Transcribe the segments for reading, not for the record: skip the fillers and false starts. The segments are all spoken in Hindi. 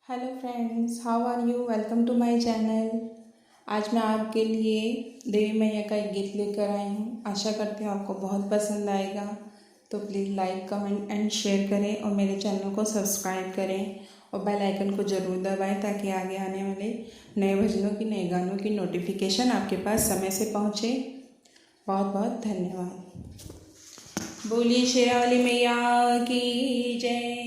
Hello friends, how are you? Welcome to my channel. आज मैं आपके लिए देवी मैया का एक गीत लेकर आई हूँ। आशा करती हूँ आपको बहुत पसंद आएगा। तो please like, comment and share करें और मेरे चैनल को सब्सक्राइब करें और बेल आइकन को ज़रूर दबाएं ताकि आगे आने वाले नए भजनों की, नए गानों की नोटिफिकेशन आपके पास समय से पहुँचे। बहुत बहुत धन्यवाद। बोलिए शेरावाली मैया की जय।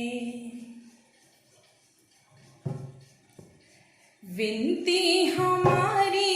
विनती हमारी